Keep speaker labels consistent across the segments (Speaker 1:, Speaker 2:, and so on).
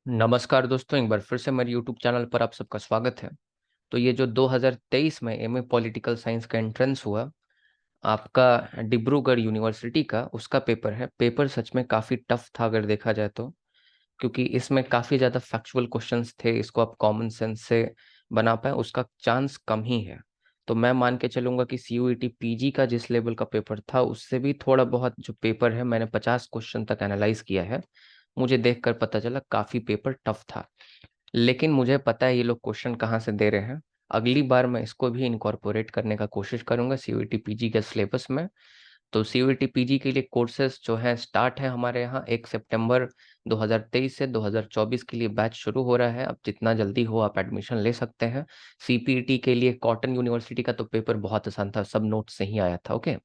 Speaker 1: नमस्कार दोस्तों, एक बार फिर से मेरे YouTube चैनल पर आप सबका स्वागत है। तो ये जो 2023 में एमए पॉलिटिकल साइंस का एंट्रेंस हुआ आपका डिब्रूगढ़ यूनिवर्सिटी का, उसका पेपर है। पेपर सच में काफ़ी टफ था अगर देखा जाए तो, क्योंकि इसमें काफ़ी ज़्यादा फैक्चुअल क्वेश्चंस थे। इसको आप कॉमन सेंस से बना पाए उसका चांस कम ही है। तो मैं मान के चलूंगा कि सीयूईटी पीजी का जिस लेवल का पेपर था उससे भी थोड़ा बहुत जो पेपर है, मैंने 50 क्वेश्चन तक एनालाइज किया है। मुझे देखकर पता चला काफ़ी पेपर टफ था। लेकिन मुझे पता है ये लोग क्वेश्चन कहाँ से दे रहे हैं। अगली बार मैं इसको भी इनकॉर्पोरेट करने का कोशिश करूंगा सीयूईटी पीजी के सिलेबस में। तो सीयूईटी पीजी के लिए कोर्सेज जो हैं स्टार्ट है हमारे यहाँ 1 सितंबर 2023 से 2024 के लिए बैच शुरू हो रहा है। अब जितना जल्दी हो आप एडमिशन ले सकते हैं। सीपीईटी के लिए कॉटन यूनिवर्सिटी का तो पेपर बहुत आसान था, सब नोट से ही आया था। ओके।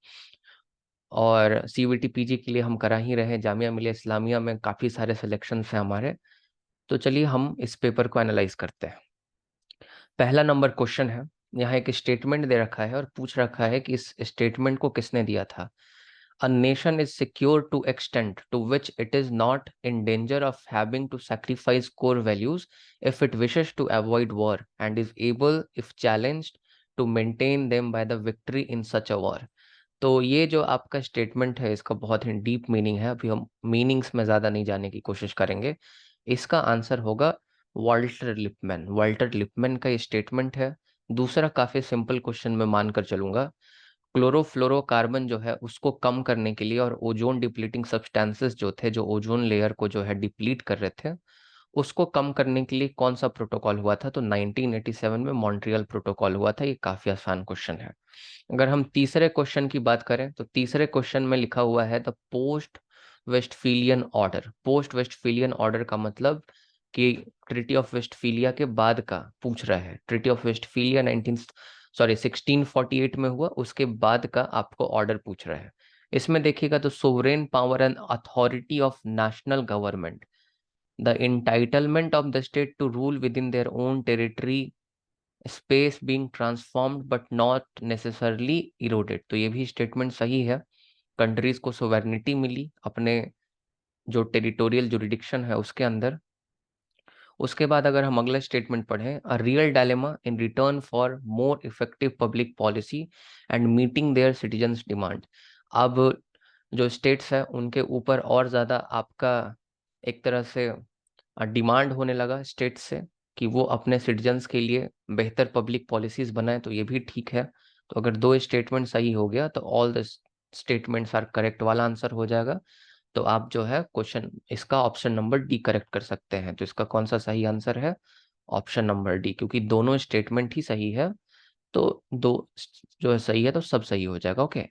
Speaker 1: और सीयूईटी पीजी के लिए हम करा ही रहे, जामिया मिलिया इस्लामिया में काफ़ी सारे सिलेक्शन हैं हमारे। तो चलिए हम इस पेपर को एनालाइज करते हैं। पहला नंबर क्वेश्चन है। यहाँ एक स्टेटमेंट दे रखा है और पूछ रखा है कि इस स्टेटमेंट को किसने दिया था। A nation is secure to extent to which it is not in danger of having to sacrifice core values if it wishes to avoid war and is able, if challenged, to maintain them by the victory in such a war। तो ये जो आपका statement है इसका बहुत ही deep meaning है। अभी हम मीनिंग्स में ज़्यादा नहीं जाने की कोशिश करेंगे। इसका आंसर होगा वाल्टर लिपमैन। वाल्टर लिपमैन का ये स्टेटमेंट है। दूसरा काफ़ी सिंपल क्वेश्चन में मानकर चलूंगा। क्लोरोफ्लोरोकार्बन जो है उसको कम करने के लिए और ओजोन डिप्लीटिंग सब्सटेंसेस जो थे, जो ओजोन लेयर को जो है डिप्लीट कर रहे थे, उसको कम करने के लिए कौन सा प्रोटोकॉल हुआ था। तो 1987 में मॉन्ट्रियल प्रोटोकॉल हुआ था। ये काफ़ी आसान क्वेश्चन है। अगर हम तीसरे क्वेश्चन की बात करें तो तीसरे क्वेश्चन में लिखा हुआ है the post Westphalian order. Post Westphalian order का मतलब कि ट्रिटी ऑफ वेस्टफीलिया के बाद का पूछ रहा है। ट्रिटी ऑफ वेस्टफीलिया 1648 में हुआ, उसके बाद का आपको ऑर्डर पूछ रहा है। इसमें देखिएगा तो sovereign power and authority of national government, the entitlement of the state to rule within their own territory, space being transformed but not necessarily eroded. तो ये भी स्टेटमेंट सही है। कंट्रीज को सोवेर्निटी मिली अपने जो टेरिटोरियल जुरिडिक्शन है उसके अंदर। उसके बाद अगर हम अगला स्टेटमेंट पढ़ें, a real dilemma in return for more effective public policy and meeting their citizens demand. अब जो स्टेट्स है उनके ऊपर और ज़्यादा आपका एक तरह से डिमांड होने लगा स्टेट से कि वो अपने सिटीजन्स के लिए बेहतर पब्लिक पॉलिसीज बनाए। तो ये भी ठीक है। तो अगर दो स्टेटमेंट सही हो गया तो all the statements are correct वाला आंसर हो जाएगा। तो आप जो है क्वेश्चन इसका ऑप्शन नंबर डी करेक्ट कर सकते हैं। तो इसका कौन सा सही आंसर है? ऑप्शन नंबर डी, क्योंकि दोनों स्टेटमेंट ही सही है। तो दो जो है सही है तो सब सही हो जाएगा। ओके।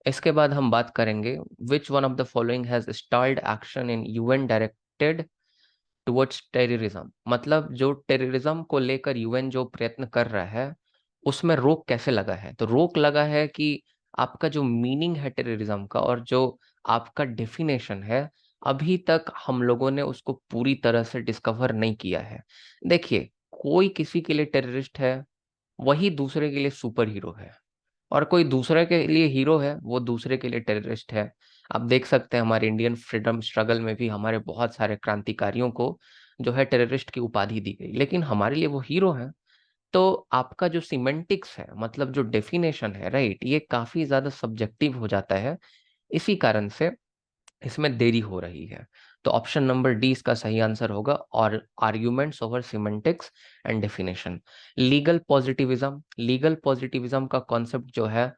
Speaker 1: इसके बाद हम बात करेंगे विच one of the following has start action in UN directed towards terrorism. मतलब जो टेररिज्म को लेकर यूएन जो प्रयत्न कर रहा है उसमें रोक कैसे लगा है। तो रोक लगा है कि आपका जो मीनिंग है टेररिज्म का और जो आपका डेफिनेशन है, अभी तक हम लोगों ने उसको पूरी तरह से डिस्कवर नहीं किया है। देखिए, कोई किसी के लिए टेररिस्ट है, वही दूसरे के लिए सुपर हीरो है। और कोई दूसरे के लिए हीरो है, वो दूसरे के लिए टेररिस्ट है। आप देख सकते हैं हमारे इंडियन फ्रीडम स्ट्रगल में भी हमारे बहुत सारे क्रांतिकारियों को जो है टेररिस्ट की उपाधि दी गई, लेकिन हमारे लिए वो हीरो है। तो आपका जो सिमेंटिक्स है, मतलब जो डेफिनेशन है, राइट, ये काफी ज्यादा सब्जेक्टिव हो जाता है। इसी कारण से इसमें देरी हो रही है। तो ऑप्शन नंबर डी इसका सही आंसर होगा। और arguments over semantics and definition. Legal positivism का कॉन्सेप्ट जो है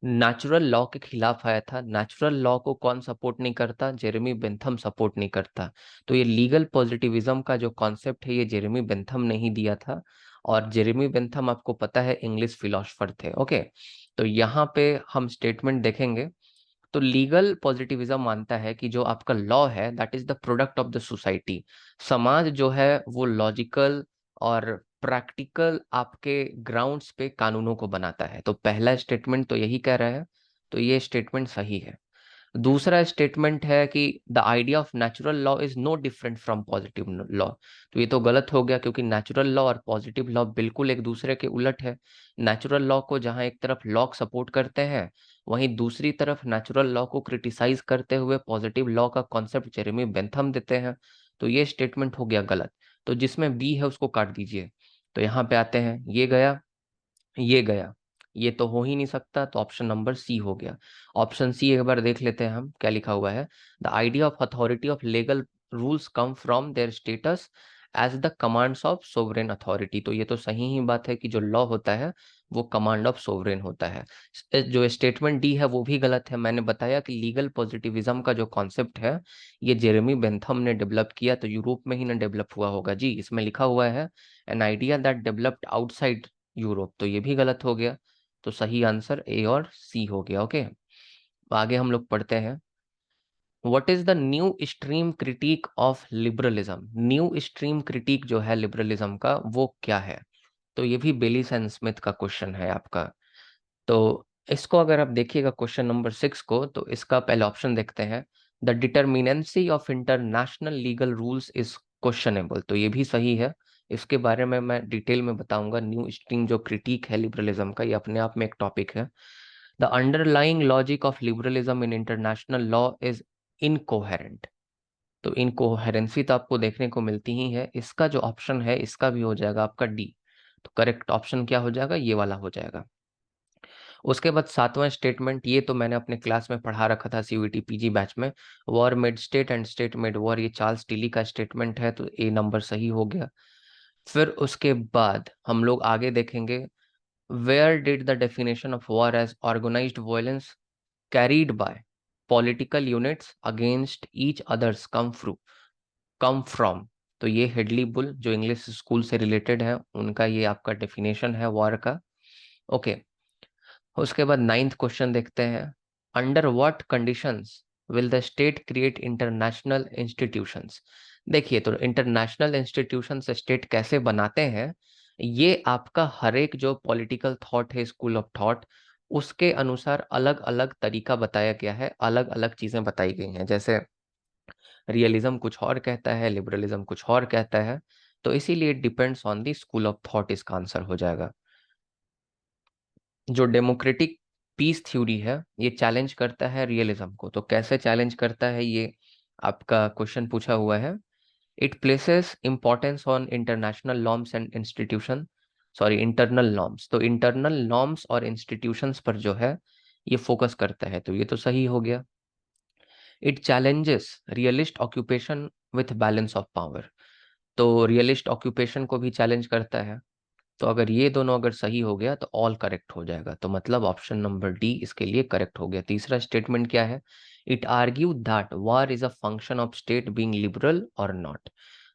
Speaker 1: नेचुरल लॉ के खिलाफ आया था। नेचुरल लॉ को कौन सपोर्ट नहीं करता? जेरेमी बेंथम सपोर्ट नहीं करता। तो ये लीगल पॉजिटिविज्म का जो कॉन्सेप्ट है ये जेरेमी बेंथम ने ही दिया था। और जेरेमी बेंथम आपको पता है इंग्लिश फिलोसफर थे। ओके। तो यहाँ पे हम स्टेटमेंट देखेंगे तो लीगल पॉजिटिविज्म मानता है कि जो आपका लॉ है that is the product of the society. समाज जो है वो लॉजिकल और प्रैक्टिकल आपके ग्राउंड्स पे कानूनों को बनाता है। तो पहला स्टेटमेंट तो यही कह रहा है। तो ये स्टेटमेंट सही है। दूसरा स्टेटमेंट है कि the idea of natural law is no different from positive law. तो ये तो गलत हो गया, क्योंकि नेचुरल लॉ और पॉजिटिव लॉ बिल्कुल एक दूसरे के उलट है। नेचुरल लॉ को जहां एक तरफ लॉ सपोर्ट करते हैं, वहीं दूसरी तरफ नेचुरल लॉ को क्रिटिसाइज करते हुए पॉजिटिव लॉ का कॉन्सेप्ट जेरेमी बेंथम देते हैं। तो ये स्टेटमेंट हो गया गलत। तो जिसमें बी है उसको काट दीजिए। तो यहाँ पे आते हैं, ये गया, ये गया, ये तो हो ही नहीं सकता, तो ऑप्शन नंबर सी हो गया। ऑप्शन सी एक बार देख लेते हैं हम क्या लिखा हुआ है। The idea of authority of legal rules come from their status as the commands of sovereign authority. तो ये तो सही ही बात है कि जो लॉ होता है वो कमांड ऑफ सोवरेन होता है। जो स्टेटमेंट डी है वो भी गलत है। मैंने बताया कि लीगल पॉजिटिविज्म का जो कॉन्सेप्ट है ये जेरेमी बेंथम ने डेवलप किया, तो यूरोप में ही ना डेवलप हुआ होगा जी। इसमें लिखा हुआ है an idea that developed outside Europe, तो ये भी गलत हो गया। तो सही आंसर ए और सी हो गया। ओके, आगे हम लोग पढ़ते हैं। What is the new stream critic of liberalism. New stream critic जो है लिबरलिज्म का वो क्या है? तो ये भी बेलिस एंड स्मिथ का क्वेश्चन है आपका। तो इसको अगर आप देखिएगा क्वेश्चन नंबर 6 को, तो इसका पहले ऑप्शन देखते हैं। The determinacy of international legal rules is questionable, तो ये भी सही है। इसके बारे में मैं डिटेल में बताऊंगा। न्यू स्ट्रीम जो क्रिटिक है लिबरलिज्म का, ये अपने आप में एक टॉपिक है। The underlying logic of liberalism in international law is incoherent. तो इनकोहेरेंसी तो आपको देखने को मिलती ही है। इसका जो ऑप्शन है इसका भी हो जाएगा आपका डी। तो करेक्ट ऑप्शन क्या हो जाएगा? ये वाला हो जाएगा। उसके बाद 7वां स्टेटमेंट, ये तो मैंने अपने क्लास में पढ़ा रखा था सीयूईटी पीजी बैच में। War made state and state made war, ये चार्ल्स टिली का स्टेटमेंट है, तो ए नंबर सही हो गया। फिर उसके बाद हम लोग आगे देखेंगे। Where did the definition of war as organised violence carried by political units against each others come from. तो ये हेडली बुल जो इंग्लिश स्कूल से रिलेटेड है उनका ये आपका डेफिनेशन है वॉर का। ओके, उसके बाद 9th क्वेश्चन देखते हैं। Under what conditions will the state create international institutions. देखिए, तो इंटरनेशनल इंस्टीट्यूशंस स्टेट कैसे बनाते हैं, ये आपका हर एक जो पॉलिटिकल थॉट है, स्कूल ऑफ थॉट, उसके अनुसार अलग अलग तरीका बताया गया है, अलग अलग चीजें बताई गई हैं। जैसे रियलिज्म कुछ और कहता है, लिबरलिज्म कुछ और कहता है, तो इसीलिए depends on the school of thought इसका आंसर हो जाएगा। जो डेमोक्रेटिक पीस थ्योरी है ये चैलेंज करता है रियलिज्म को। तो कैसे चैलेंज करता है, ये आपका क्वेश्चन पूछा हुआ है। It places importance on international norms and institution, sorry internal norms. तो इंटरनल नॉर्म्स और इंस्टीट्यूशंस पर जो है ये फोकस करता है, तो ये तो सही हो गया। It challenges realist occupation with balance of power. तो रियलिस्ट ऑक्यूपेशन को भी चैलेंज करता है। तो अगर ये दोनों अगर सही हो गया तो ऑल करेक्ट हो जाएगा। तो मतलब ऑप्शन नंबर डी इसके लिए करेक्ट हो गया। तीसरा स्टेटमेंट क्या है? It argue that war is a function of state being liberal और नॉट।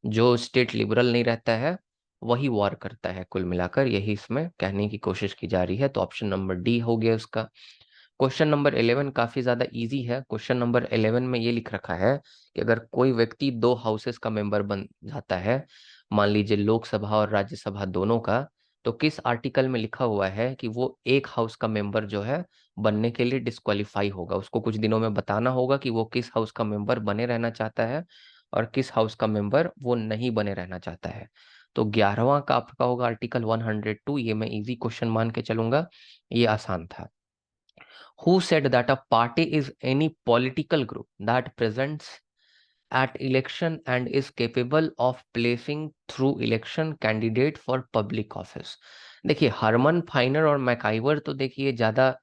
Speaker 1: जो स्टेट लिबरल नहीं रहता है वही वॉर करता है, कुल मिलाकर यही इसमें कहने की कोशिश की जा रही है। तो ऑप्शन नंबर डी हो गया उसका। क्वेश्चन नंबर 11 काफी ज्यादा इजी है। क्वेश्चन नंबर 11 में ये लिख रखा है कि अगर कोई व्यक्ति 2 हाउसेस का मेंबर बन जाता है, मान लीजिए लोकसभा और राज्यसभा दोनों का, तो किस आर्टिकल में लिखा हुआ है कि वो एक हाउस का मेंबर जो है बनने के लिए डिस्क्वालीफाई होगा। उसको कुछ दिनों में बताना होगा कि वो किस हाउस का मेंबर बने रहना चाहता है और किस हाउस का मेंबर वो नहीं बने रहना चाहता है। तो 11वां का आपका होगा आर्टिकल 102। ये मैं इजी क्वेश्चन मान के चलूंगा, ये आसान था। Who said that a party is any political group that presents at election and is capable of placing through election candidate for public office? देखिए, हरमन फाइनर और मैकाइवर तो देखिए ज्यादा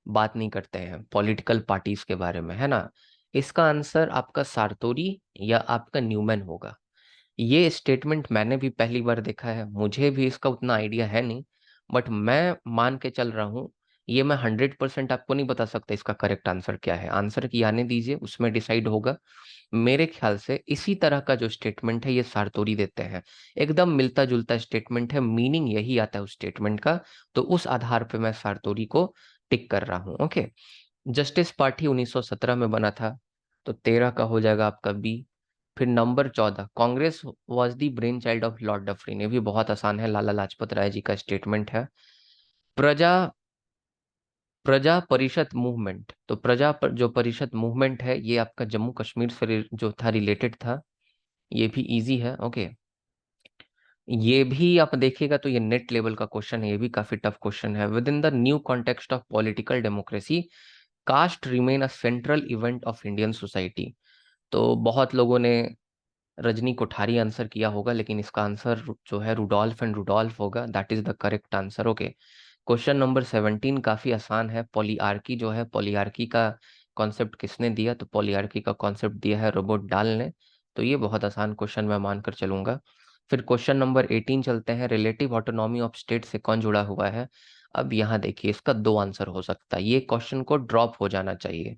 Speaker 1: बात नहीं करते हैं पॉलिटिकल पार्टीज के बारे में, है ना। इसका आंसर आपका सार्तोरी या आपका न्यूमैन होगा। ये स्टेटमेंट मैंने भी पहली बार देखा है, मुझे भी इसका उतना आइडिया है नहीं, बट मैं मान के चल रहा हूँ। ये मैं 100% आपको नहीं बता सकता इसका करेक्ट आंसर क्या है। आंसर की आने दीजिए, उसमें डिसाइड होगा। मेरे ख्याल से इसी तरह का जो स्टेटमेंट है ये सारतोरी देते हैं। एकदम मिलता जुलता स्टेटमेंट है, मीनिंग यही आता है उस स्टेटमेंट का। तो उस आधार पे मैं सारतोरी को टिक कर रहा हूँ। ओके, जस्टिस पार्टी 1917 में बना था, तो 13 का हो जाएगा आपका बी। फिर number 14, Congress was the brain child of Lord Dufferin. ये भी बहुत आसान है, लाला लाजपत राय जी का स्टेटमेंट है। प्रजा प्रजा परिषद मूवमेंट, तो जो परिषद मूवमेंट है ये आपका जम्मू कश्मीर से जो था रिलेटेड था। ये भी इजी है। ओके, ये भी आप देखिएगा तो ये नेट लेवल का क्वेश्चन है, ये भी काफी टफ क्वेश्चन है। Within the new context of political democracy caste remain a central event of Indian society. तो बहुत लोगों ने रजनी कोठारी आंसर किया होगा, लेकिन इसका आंसर जो है रुडोल्फ एंड रुडोल्फ होगा। That is the correct answer. Okay, question number 17 काफी आसान है। पॉलीआर्की जो है, पॉलीआर्की का कॉन्सेप्ट किसने दिया? तो पॉलीआर्की का कॉन्सेप्ट दिया है रोबर्ट डाल ने। तो ये बहुत आसान क्वेश्चन मैं मानकर चलूंगा। फिर क्वेश्चन नंबर 18 चलते हैं। रिलेटिव ऑटोनॉमी ऑफ स्टेट से कौन जुड़ा हुआ है? अब यहाँ देखिए, इसका दो आंसर हो सकता है। ये क्वेश्चन को ड्रॉप हो जाना चाहिए।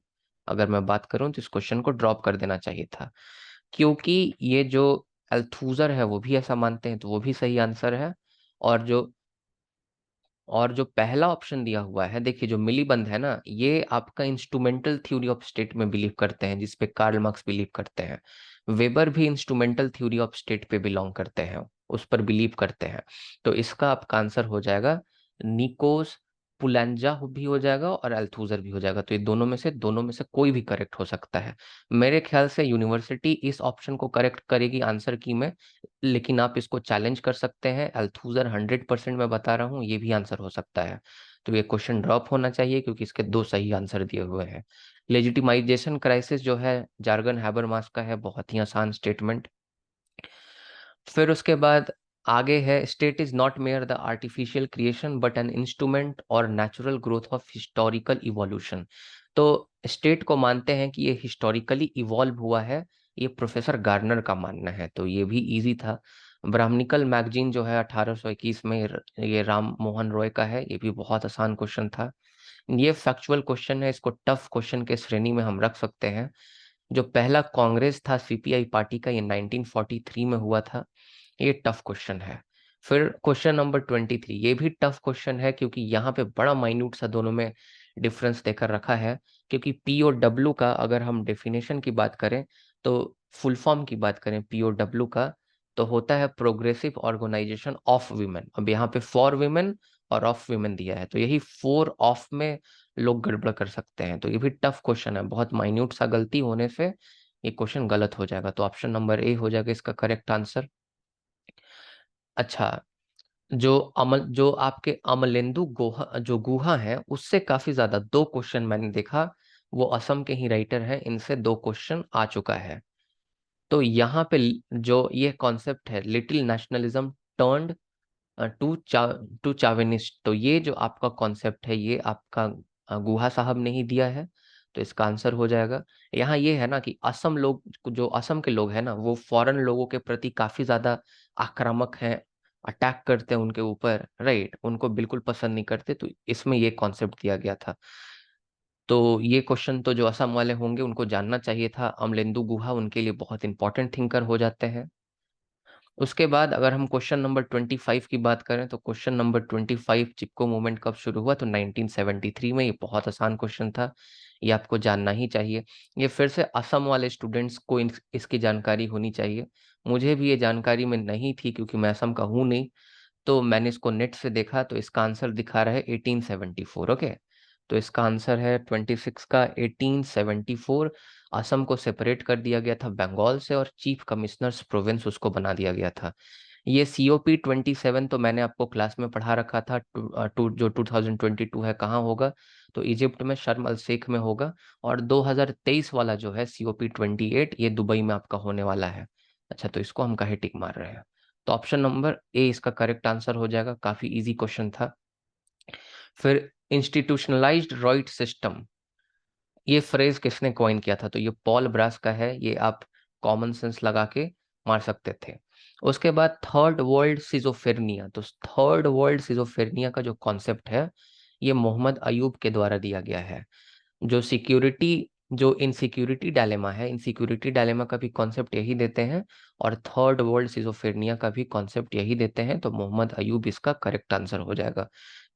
Speaker 1: अगर मैं बात करूं तो इस क्वेश्चन को ड्रॉप कर देना चाहिए था, क्योंकि ये जो अल्थूजर है वो भी ऐसा मानते हैं, तो वो भी सही आंसर है। और जो पहला ऑप्शन दिया हुआ है, देखिए जो मिलीबंध है ना, ये आपका इंस्ट्रूमेंटल थ्योरी ऑफ स्टेट में बिलीव करते हैं, जिसपे कार्ल मार्क्स बिलीव करते हैं। वेबर भी इंस्ट्रूमेंटल थ्योरी ऑफ स्टेट पे बिलोंग करते हैं, उस पर बिलीव करते हैं। तो इसका आपका आंसर हो जाएगा निकोस पुलांजा भी हो जाएगा और अल्थूजर भी हो जाएगा। तो ये दोनों में से कोई भी करेक्ट हो सकता है। मेरे ख्याल से यूनिवर्सिटी इस ऑप्शन को करेक्ट करेगी आंसर की में, लेकिन आप इसको चैलेंज कर सकते हैं। अल्थूजर 100% मैं बता रहा हूँ, ये भी आंसर हो सकता है। तो ये क्वेश्चन ड्रॉप होना चाहिए, क्योंकि इसके दो सही आंसर दिए हुए हैं। लेजिटिमाइजेशन क्राइसिस जो है, जार्गन हैबरमास का है, बहुत ही आसान स्टेटमेंट। फिर उसके बाद आगे है, state is not mere the artificial creation but an instrument और natural growth of historical evolution. तो स्टेट को मानते हैं कि ये हिस्टोरिकली इवॉल्व हुआ है, ये प्रोफेसर गार्नर का मानना है। तो ये भी इजी था। ब्राह्मणिकल मैगजीन जो है 1821 में, ये राम मोहन रॉय का है। ये भी बहुत आसान क्वेश्चन था। ये फैक्चुअल क्वेश्चन है, इसको टफ क्वेश्चन के श्रेणी में हम रख सकते हैं। जो पहला कांग्रेस था सीपीआई पार्टी का, ये 1943 में हुआ था। ये टफ क्वेश्चन है। फिर क्वेश्चन नंबर 23, ये भी टफ क्वेश्चन है, क्योंकि यहाँ पे बड़ा माइन्यूट सा दोनों में डिफरेंस देकर रखा है। क्योंकि पी और डब्ल्यू का अगर हम डेफिनेशन की बात करें, तो फुल फॉर्म की बात करें पी और डब्ल्यू का, तो होता है प्रोग्रेसिव ऑर्गेनाइजेशन ऑफ वीमेन। अब यहाँ पे फॉर वीमेन और ऑफ वीमेन दिया है, तो यही फोर ऑफ में लोग गड़बड़ कर सकते हैं। तो ये भी टफ क्वेश्चन है, बहुत माइन्यूट सा गलती होने से ये क्वेश्चन गलत हो जाएगा। तो ऑप्शन नंबर ए हो जाएगा इसका करेक्ट आंसर। अच्छा, जो आपके अमलेंदु गुहा, जो गुहा है, उससे काफी ज्यादा दो क्वेश्चन मैंने देखा। वो असम के ही राइटर हैं, इनसे दो क्वेश्चन आ चुका है। तो यहाँ पे जो ये कॉन्सेप्ट है, little nationalism turned to to chauvinist, तो ये जो आपका कॉन्सेप्ट है, ये आपका गुहा साहब ने ही दिया है। तो इसका आंसर हो जाएगा। यहाँ ये है ना कि असम लोग, जो असम के लोग हैं ना, वो फॉरेन लोगों के प्रति काफी ज्यादा आक्रामक हैं, अटैक करते हैं उनके ऊपर, राइट, उनको बिल्कुल पसंद नहीं करते। तो इसमें ये कॉन्सेप्ट दिया गया था। तो ये क्वेश्चन तो जो असम वाले होंगे उनको जानना चाहिए था। अमलेंदु गुहा उनके लिए बहुत इंपॉर्टेंट थिंकर हो जाते हैं। उसके बाद अगर हम क्वेश्चन नंबर 25 की बात करें, तो क्वेश्चन नंबर 25, चिपको मूवमेंट कब शुरू हुआ? तो 1973 में। ये बहुत आसान क्वेश्चन था, ये आपको जानना ही चाहिए। ये फिर से असम वाले स्टूडेंट्स को इसकी जानकारी होनी चाहिए। मुझे भी ये जानकारी में नहीं थी, क्योंकि मैं असम का हूँ नहीं। तो मैंने इसको नेट से देखा, तो इसका आंसर दिखा रहा है 1874। ओके, तो इसका आंसर है 26 का 1874। असम को सेपरेट कर दिया गया था बंगाल से, और चीफ कमिश्नर्स प्रोविंस उसको बना दिया गया था। ये COP 27 तो मैंने आपको क्लास में पढ़ा रखा था। जो 2022 है, कहाँ होगा? तो इजिप्ट में, शर्म अल शेख में होगा। और 2023 वाला जो है COP 28, ये दुबई में आपका होने वाला है। अच्छा, तो इसको हम काहे टिक मार रहे हैं? तो ऑप्शन नंबर ए इसका करेक्ट आंसर हो जाएगा। काफी इजी क्वेश्चन था। फिर इंस्टीट्यूशनलाइज्ड राइट सिस्टम, ये फ्रेज किसने कॉइन किया था? तो ये पॉल ब्रास का है। ये आप कॉमन सेंस लगा के मार सकते थे। उसके बाद थर्ड वर्ल्ड सिजोफ्रेनिया, तो थर्ड वर्ल्ड सिजोफ्रेनिया का जो कॉन्सेप्ट है, ये मोहम्मद अयूब के द्वारा दिया गया है। जो इनसिक्योरिटी डायलेमा है, इनसिक्योरिटी डायलेमा का भी कॉन्सेप्ट यही देते हैं, और थर्ड वर्ल्ड सिजोफ्रेनिया का भी कॉन्सेप्ट यही देते हैं। तो मोहम्मद अयूब इसका करेक्ट आंसर हो जाएगा।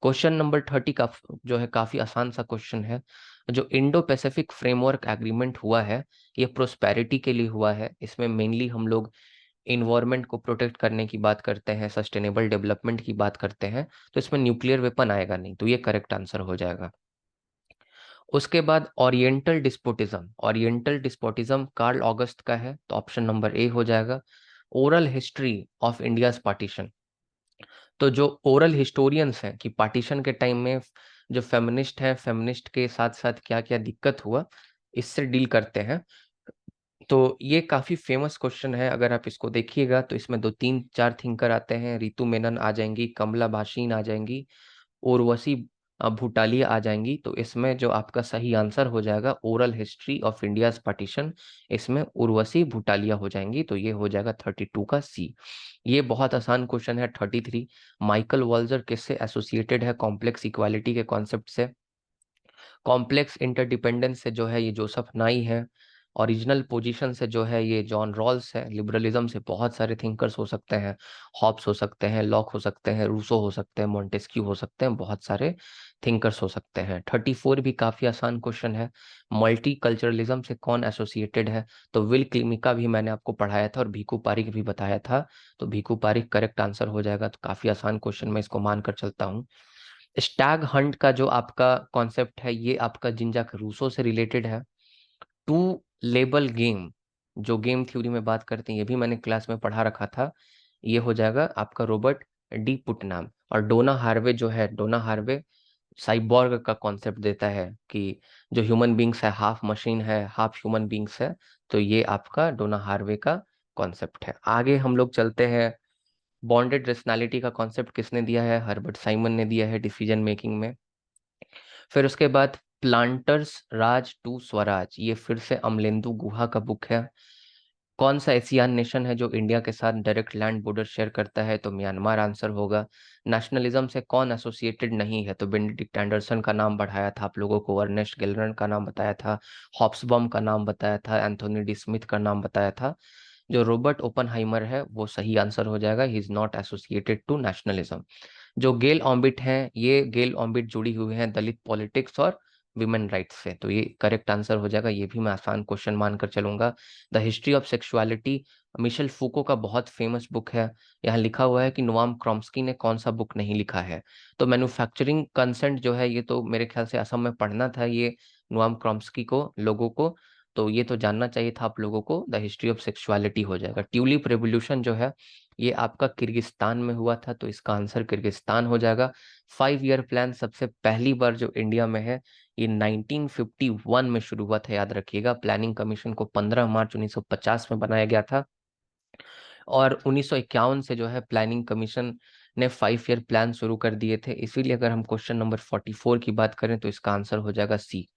Speaker 1: क्वेश्चन नंबर 30 का जो है, काफी आसान सा क्वेश्चन है। जो इंडो पैसिफिक फ्रेमवर्क एग्रीमेंट हुआ है, ये प्रोस्पेरिटी के लिए हुआ है। इसमें मेनली हम लोग इन्वायरमेंट को प्रोटेक्ट करने की बात करते हैं, सस्टेनेबल डेवलपमेंट की बात करते हैं। तो इसमें न्यूक्लियर वेपन आएगा नहीं, तो ये करेक्ट आंसर हो जाएगा। उसके बाद ओरिएंटल डिस्पोटिज्म कार्ल ऑगस्ट का है। तो ऑप्शन नंबर ए हो जाएगा। Oral history of India's partition, तो जो ओरल हिस्टोरियंस हैं कि पार्टीशन के टाइम में जो फेमिनिस्ट हैं, फेमिनिस्ट के साथ साथ क्या क्या दिक्कत हुआ, इससे डील करते हैं। तो ये काफी फेमस क्वेश्चन है, अगर आप इसको देखिएगा तो इसमें दो तीन चार थिंकर आते हैं, रितु मेनन आ जाएंगी, कमला भासीन आ जाएंगी, उर्वशी भूटालिया आ जाएंगी। तो इसमें जो आपका सही आंसर हो जाएगा oral history of India's partition, इसमें उर्वशी भूटालिया हो जाएंगी। तो ये हो जाएगा 32 का सी। ये बहुत आसान क्वेश्चन है 33। माइकल वॉल्जर किससे एसोसिएटेड है कॉम्प्लेक्स इक्वालिटी के कॉन्सेप्ट से? कॉम्प्लेक्स इंटरडिपेंडेंस से जो है ये जोसेफ नाई है। ओरिजिनल पोजीशन से जो है ये जॉन रॉल्स है। लिबरलिज्म से बहुत सारे थिंकर्स हो सकते हैं, हॉब्स हो सकते हैं, लॉक हो सकते हैं, रूसो हो सकते हैं, मोंटेस्क्यू हो सकते हैं, बहुत सारे थिंकर्स हो सकते हैं। 34 भी काफी आसान क्वेश्चन है। मल्टी कल्चरलिज्म से कौन एसोसिएटेड है? तो विल क्लिमिका भी मैंने आपको पढ़ाया था और भीखू पारिक भी बताया था, तो भीखू पारिक करेक्ट आंसर हो जाएगा। तो काफी आसान क्वेश्चन, मैं इसको मानकर चलता हूँ। स्टैग हंट का जो आपका कॉन्सेप्ट है ये आपका जिंजा रूसो से रिलेटेड है। टू लेबल गेम, जो गेम थ्योरी में बात करते हैं, ये भी मैंने क्लास में पढ़ा रखा था। ये हो जाएगा आपका रॉबर्ट डी पुटनाम। और डोना हार्वे जो है, डोना हार्वे साइबॉर्ग का कॉन्सेप्ट देता है कि जो ह्यूमन बींग्स है हाफ मशीन है हाफ ह्यूमन बींग्स है। तो ये आपका डोना हार्वे का कॉन्सेप्ट है। आगे हम लोग चलते हैं। बॉन्डेड रेशनैलिटी का कॉन्सेप्ट किसने दिया है? हर्बर्ट साइमन ने दिया है डिसीजन मेकिंग में। फिर उसके बाद प्लांटर्स राज टू स्वराज, ये फिर से अमलेंदु गुहा का बुक है। कौन सा एशियान नेशन है जो इंडिया के साथ डायरेक्ट लैंड बॉर्डर शेयर करता है? तो म्यांमार आंसर होगा। नेशनलिज्म से कौन एसोसिएटेड नहीं है? तो बेनेडिक्ट एंडरसन का नाम बढ़ाया था आप लोगों को, अर्नेस्ट गिलरन का नाम बताया था, हॉब्सबॉम का नाम बताया था, एंथोनी डी स्मिथ का नाम बताया था। जो रॉबर्ट ओपनहाइमर है वो सही आंसर हो जाएगा, he is not associated to nationalism. जो गेल ऑम्बिट हैं, ये गेल ऑम्बिट जुड़ी हुई हैं दलित पॉलिटिक्स और विमेन राइट्स से, तो ये करेक्ट आंसर हो जाएगा। ये भी मैं आसान क्वेश्चन मानकर चलूंगा। The history of sexuality Michel Foucault का बहुत फेमस बुक है। यहाँ लिखा हुआ है कि नोआम क्रॉम्स्की ने कौन सा बुक नहीं लिखा है? तो मैन्युफैक्चरिंग कंसेंट जो है ये तो मेरे ख्याल से असम में पढ़ना था ये नोआम क्रॉम्स्की को, लोगों को, तो ये तो जानना चाहिए था आप लोगों को। द हिस्ट्री ऑफ सेक्सुअलिटी हो जाएगा। ट्यूलिप रेवोल्यूशन जो है ये आपका किर्गिस्तान में हुआ था, तो इसका आंसर किर्गिस्तान हो जाएगा। 5 ईयर प्लान सबसे पहली बार जो इंडिया में है ये 1951 में शुरू हुआ था, याद रखिएगा। प्लानिंग कमीशन को 15 मार्च 1950 में बनाया गया था, और 1951 से जो है प्लानिंग कमीशन ने 5 ईयर प्लान शुरू कर दिए थे। इसीलिए अगर हम क्वेश्चन नंबर 44 की बात करें तो इसका आंसर हो जाएगा सी।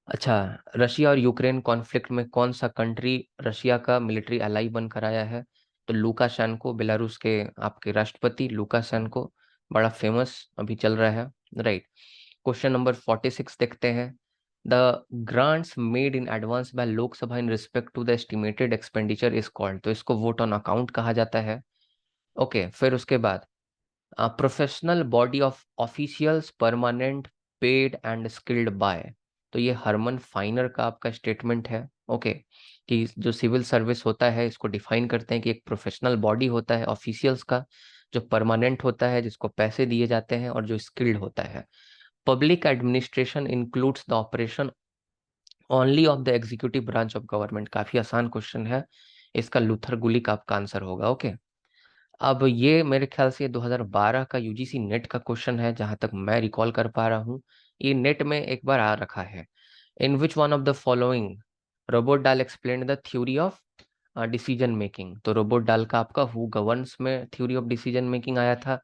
Speaker 1: अच्छा, रशिया और यूक्रेन कॉन्फ्लिक्ट में कौन सा कंट्री रशिया का मिलिट्री अलाई बनकर आया है? तो लुकाशेंको, बेलारूस के आपके राष्ट्रपति लुकाशेंको, बड़ा फेमस अभी चल रहा है, राइट। क्वेश्चन नंबर 46 देखते हैं। The grants made in advance by Lok Sabha in respect to the estimated expenditure is called, तो इसको वोट ऑन अकाउंट कहा जाता है। ओके, फिर उसके बाद professional body of officials permanent paid and skilled by, तो ये हरमन फाइनर का आपका स्टेटमेंट है। ओके, कि जो सिविल सर्विस होता है इसको डिफाइन करते हैं कि एक प्रोफेशनल बॉडी होता है ऑफिशियल्स का, जो परमानेंट होता है, जिसको पैसे दिए जाते हैं, और जो स्किल्ड होता है। Public administration includes the operation only of the executive branch of government, काफी आसान क्वेश्चन है, इसका लूथर गुलिक आपका आंसर होगा। ओके, अब ये मेरे ख्याल से 2012 का यूजीसी नेट का क्वेश्चन है, जहां तक मैं रिकॉल कर पा रहा हूँ। ये नेट में एक बार आ रखा है। In which one of the following Robert Dahl explain the theory of decision making, तो रोबोट डाल का आपका हु गवर्न्स में थ्योरी ऑफ डिसीजन मेकिंग आया था।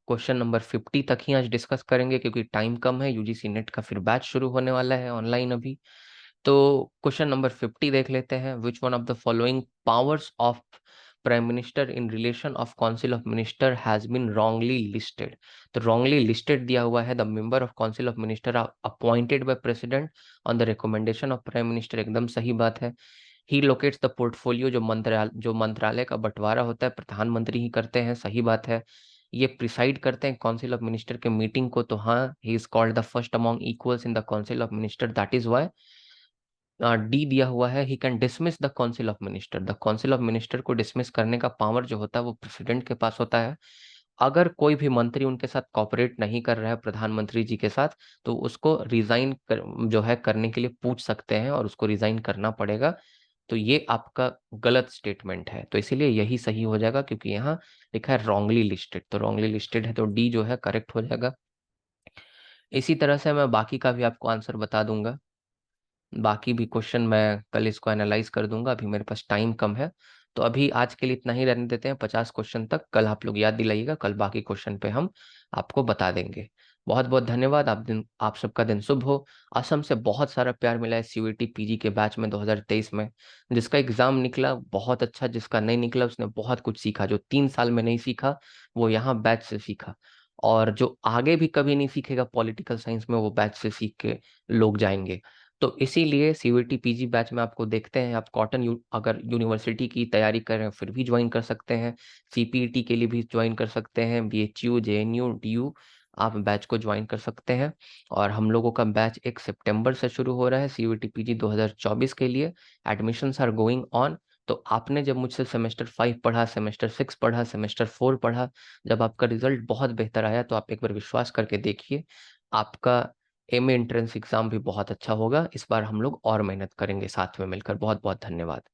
Speaker 1: क्वेश्चन नंबर 50 तक ही आज डिस्कस करेंगे क्योंकि टाइम कम है, यूजीसी नेट का फिर बैच शुरू होने वाला है ऑनलाइन अभी। तो क्वेश्चन नंबर 50 देख लेते हैं। Which one of the following powers of prime minister in relation of council of minister has been wrongly listed, तो रॉन्गली लिस्टेड दिया हुआ है। The member of council of minister are appointed by president on the recommendation of prime minister, एकदम सही बात है। ही locates the portfolio, जो मंत्रालय का बंटवारा होता है प्रधानमंत्री ही करते हैं, सही बात है। ये प्रिसाइड करते हैं काउंसिल ऑफ मिनिस्टर के मीटिंग को, तो हाँ, he is called the first among equals in the council of minister, that is why. D दिया हुआ है, he can dismiss the council of minister, the council of minister को dismiss करने का पावर जो होता है वो प्रेसिडेंट के पास होता है। अगर कोई भी मंत्री उनके साथ कॉपरेट नहीं कर रहा है प्रधानमंत्री जी के साथ, तो उसको जो है करने के लिए पूछ सकते हैं और उसको रिजाइन करना पड़ेगा। तो ये आपका गलत स्टेटमेंट है, तो इसीलिए यही सही हो जाएगा, क्योंकि यहाँ लिखा है रॉन्गली लिस्टेड, तो रॉन्गली लिस्टेड है तो डी जो है करेक्ट हो जाएगा। इसी तरह से मैं बाकी का भी आपको आंसर बता दूंगा। बाकी भी क्वेश्चन मैं कल इसको एनालाइज कर दूंगा, अभी मेरे पास टाइम कम है। तो अभी आज के लिए इतना ही रहने देते हैं, 50 क्वेश्चन तक। कल आप लोग याद दिलाइएगा, कल बाकी क्वेश्चन पे हम आपको बता देंगे। बहुत बहुत धन्यवाद। आप सबका दिन शुभ हो। असम से बहुत सारा प्यार मिला है सीयूईटी पीजी के बैच में 2023 में। जिसका एग्जाम निकला बहुत अच्छा, जिसका नहीं निकला उसने बहुत कुछ सीखा। जो 3 साल में नहीं सीखा वो यहाँ बैच से सीखा, और जो आगे भी कभी नहीं सीखेगा पॉलिटिकल साइंस में, वो बैच से सीख के लोग जाएंगे। तो इसीलिए सीयूईटी पीजी बैच में आपको देखते हैं। आप अगर यूनिवर्सिटी की तैयारी कर रहे हैं फिर भी ज्वाइन कर सकते हैं, सीपीईटी के लिए भी ज्वाइन कर सकते हैं, बीएचयू, जेएनयू, डीयू, आप बैच को ज्वाइन कर सकते हैं। और हम लोगों का बैच 1 सितंबर से शुरू हो रहा है सीयूईटी पीजी 2024 के लिए। Admissions are going on. तो आपने जब मुझसे सेमेस्टर 5 पढ़ा, सेमेस्टर 6 पढ़ा, सेमेस्टर 4 पढ़ा, जब आपका रिजल्ट बहुत बेहतर आया, तो आप एक बार विश्वास करके देखिए, आपका एमए एंट्रेंस एग्जाम भी बहुत अच्छा होगा। इस बार हम लोग और मेहनत करेंगे साथ में मिलकर। बहुत बहुत धन्यवाद।